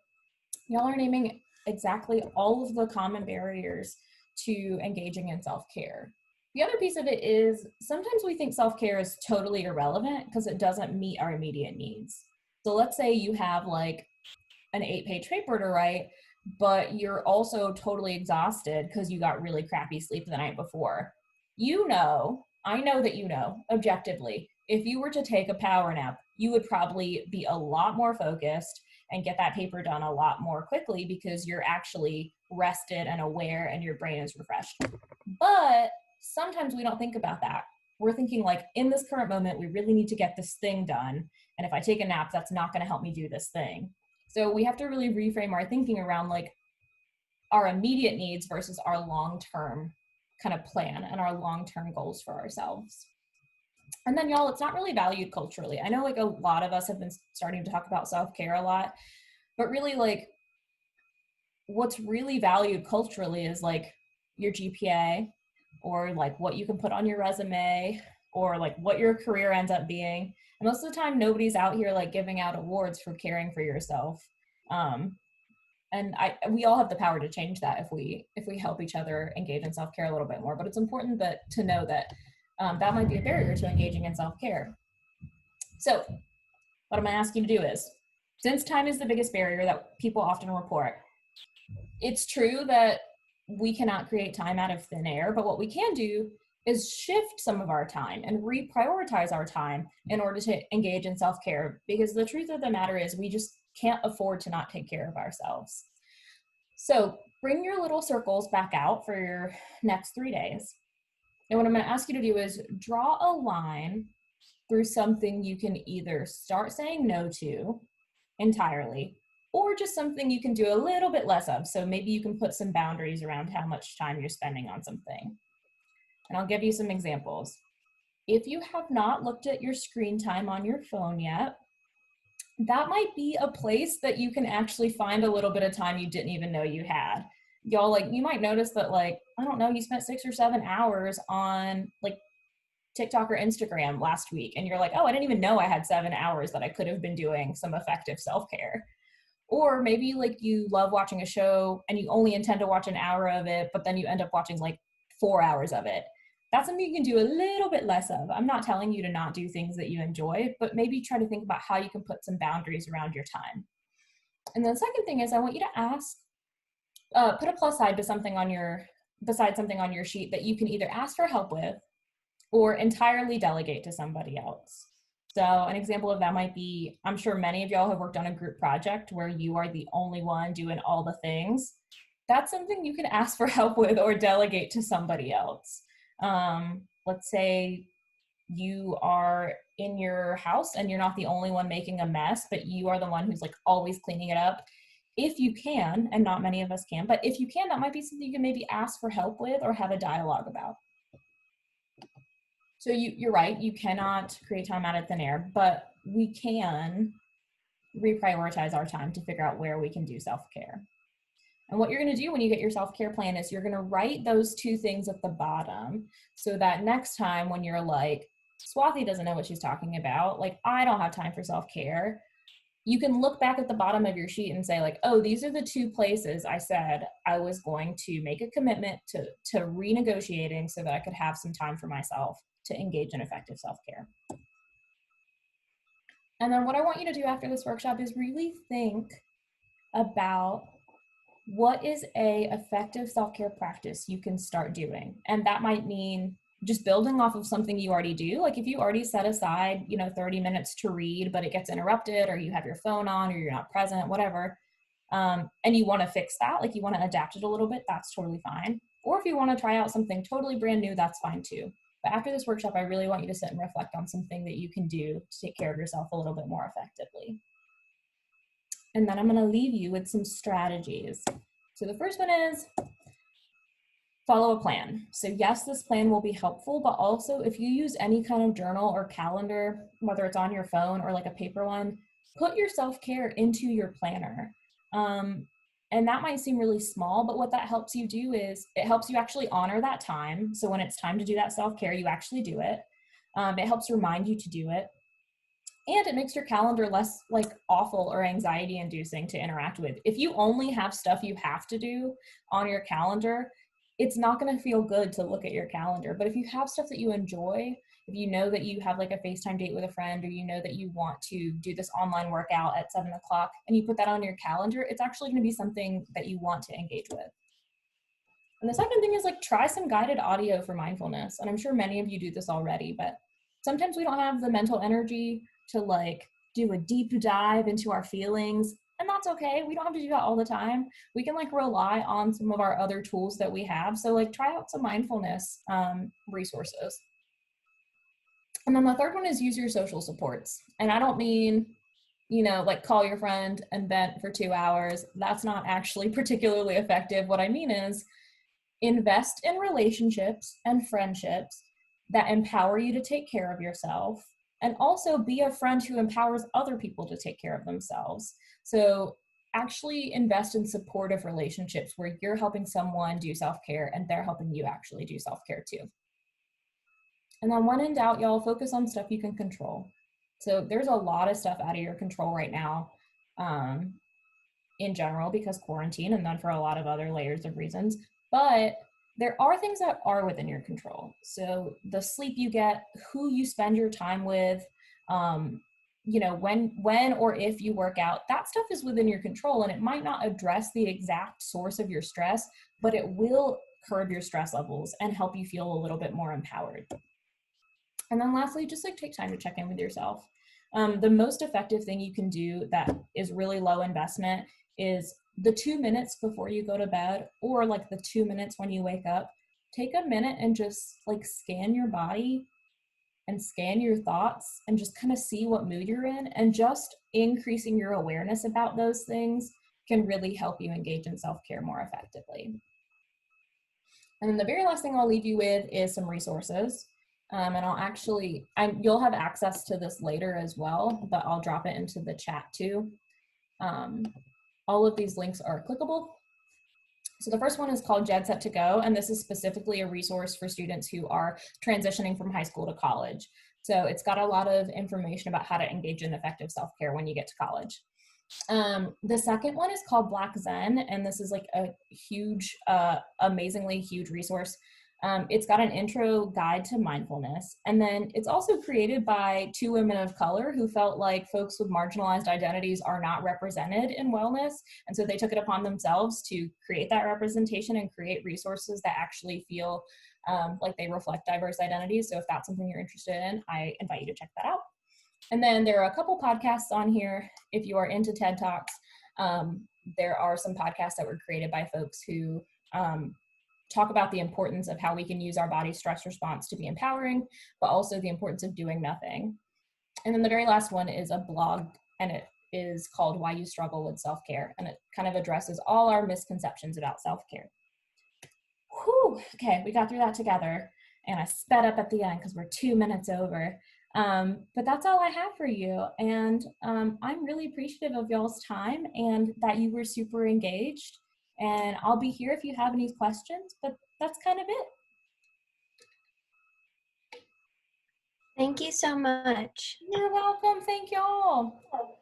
y'all are naming exactly all of the common barriers to engaging in self-care. The other piece of it is sometimes we think self-care is totally irrelevant because it doesn't meet our immediate needs. So let's say you have like an 8-page paper to write, but you're also totally exhausted because you got really crappy sleep the night before. I know that objectively, if you were to take a power nap, you would probably be a lot more focused and get that paper done a lot more quickly because you're actually rested and aware and your brain is refreshed. But sometimes we don't think about that. We're thinking like, in this current moment, we really need to get this thing done. And if I take a nap, that's not going to help me do this thing. So we have to really reframe our thinking around like our immediate needs versus our long-term kind of plan and our long-term goals for ourselves. And then y'all, it's not really valued culturally. I know like a lot of us have been starting to talk about self-care a lot, but really like what's really valued culturally is like your GPA, or like what you can put on your resume, or like what your career ends up being. And most of the time, nobody's out here like giving out awards for caring for yourself. And we all have the power to change that if we help each other engage in self-care a little bit more. But it's important to know that that might be a barrier to engaging in self-care. So what I'm going to ask you to do is, since time is the biggest barrier that people often report, it's true that we cannot create time out of thin air, but what we can do is shift some of our time and reprioritize our time in order to engage in self-care, because the truth of the matter is we just can't afford to not take care of ourselves. So bring your little circles back out for your next 3 days. And what I'm going to ask you to do is draw a line through something you can either start saying no to entirely, or just something you can do a little bit less of. So maybe you can put some boundaries around how much time you're spending on something. And I'll give you some examples. If you have not looked at your screen time on your phone yet, that might be a place that you can actually find a little bit of time you didn't even know you had. Y'all, like, you might notice that, like, I don't know, you spent 6 or 7 hours on like TikTok or Instagram last week and you're like, oh, I didn't even know I had 7 hours that I could have been doing some effective self-care. Or maybe like you love watching a show and you only intend to watch an hour of it, but then you end up watching like 4 hours of it. That's something you can do a little bit less of. I'm not telling you to not do things that you enjoy, but maybe try to think about how you can put some boundaries around your time. And then the second thing is I want you to ask, put a plus side to something on your, besides something on your sheet that you can either ask for help with or entirely delegate to somebody else. So an example of that might be, I'm sure many of y'all have worked on a group project where you are the only one doing all the things. That's something you can ask for help with or delegate to somebody else. Let's say you are in your house and you're not the only one making a mess, but you are the one who's like always cleaning it up. If you can, and not many of us can, but if you can, that might be something you can maybe ask for help with or have a dialogue about. So you're right, you cannot create time out of thin air, but we can reprioritize our time to figure out where we can do self-care. And what you're gonna do when you get your self-care plan is you're gonna write those 2 things at the bottom so that next time when you're like, Swathi doesn't know what she's talking about, like I don't have time for self-care, you can look back at the bottom of your sheet and say like, oh, these are the 2 places I said I was going to make a commitment to renegotiating so that I could have some time for myself to engage in effective self-care. And then what I want you to do after this workshop is really think about what is a effective self-care practice you can start doing. And that might mean just building off of something you already do. Like if you already set aside, 30 minutes to read, but it gets interrupted or you have your phone on or you're not present, whatever, and you want to fix that, like you want to adapt it a little bit, that's totally fine. Or if you want to try out something totally brand new, that's fine too. But after this workshop, I really want you to sit and reflect on something that you can do to take care of yourself a little bit more effectively. And then I'm going to leave you with some strategies. So the first one is follow a plan. So yes, this plan will be helpful, but also if you use any kind of journal or calendar, whether it's on your phone or like a paper one, put your self-care into your planner. And that might seem really small, but what that helps you do is it helps you actually honor that time. So when it's time to do that self-care, you actually do it. It helps remind you to do it. And it makes your calendar less like awful or anxiety inducing to interact with. If you only have stuff you have to do on your calendar, it's not going to feel good to look at your calendar. But if you have stuff that you enjoy, if you know that you have like a FaceTime date with a friend, or you know that you want to do this online workout at 7 o'clock and you put that on your calendar, it's actually going to be something that you want to engage with. And the second thing is like try some guided audio for mindfulness. And I'm sure many of you do this already, but sometimes we don't have the mental energy to like do a deep dive into our feelings. And that's okay. We don't have to do that all the time. We can like rely on some of our other tools that we have. So like try out some mindfulness resources. And then the third one is use your social supports. And I don't mean, like call your friend and vent for 2 hours. That's not actually particularly effective. What I mean is invest in relationships and friendships that empower you to take care of yourself, and also be a friend who empowers other people to take care of themselves. So actually invest in supportive relationships where you're helping someone do self-care and they're helping you actually do self-care too. And then when in doubt, y'all, focus on stuff you can control. So there's a lot of stuff out of your control right now in general because quarantine, and then for a lot of other layers of reasons. But there are things that are within your control. So the sleep you get, who you spend your time with, when or if you work out, that stuff is within your control, and it might not address the exact source of your stress, but it will curb your stress levels and help you feel a little bit more empowered. And then lastly, just like take time to check in with yourself. The most effective thing you can do that is really low investment is the 2 minutes before you go to bed, or like the 2 minutes when you wake up. Take a minute and just like scan your body and scan your thoughts and just kind of see what mood you're in, and just increasing your awareness about those things can really help you engage in self-care more effectively. And then the very last thing I'll leave you with is some resources. And you'll have access to this later as well, but I'll drop it into the chat too. All of these links are clickable. So the first one is called Jet Set to Go, and this is specifically a resource for students who are transitioning from high school to college. So it's got a lot of information about how to engage in effective self-care when you get to college. The second one is called Black Zen, and this is like a huge, amazingly huge resource. It's got an intro guide to mindfulness, and then it's also created by 2 women of color who felt like folks with marginalized identities are not represented in wellness, and so they took it upon themselves to create that representation and create resources that actually feel like they reflect diverse identities. So if that's something you're interested in, I invite you to check that out. And then there are a couple podcasts on here. If you are into TED Talks, there are some podcasts that were created by folks who talk about the importance of how we can use our body's stress response to be empowering, but also the importance of doing nothing. And then the very last one is a blog, and it is called Why You Struggle with Self-Care, and it kind of addresses all our misconceptions about self-care. Whew, okay, we got through that together, and I sped up at the end because we're 2 minutes over. But that's all I have for you. And I'm really appreciative of y'all's time and that you were super engaged. And I'll be here if you have any questions, but that's kind of it.
Thank you so much.
You're welcome. Thank y'all.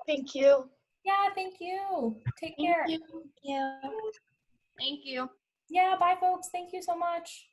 Thank you.
Yeah, thank you. Take
Thank
care.
you.
Yeah.
Thank you.
Yeah, bye folks. Thank you so much.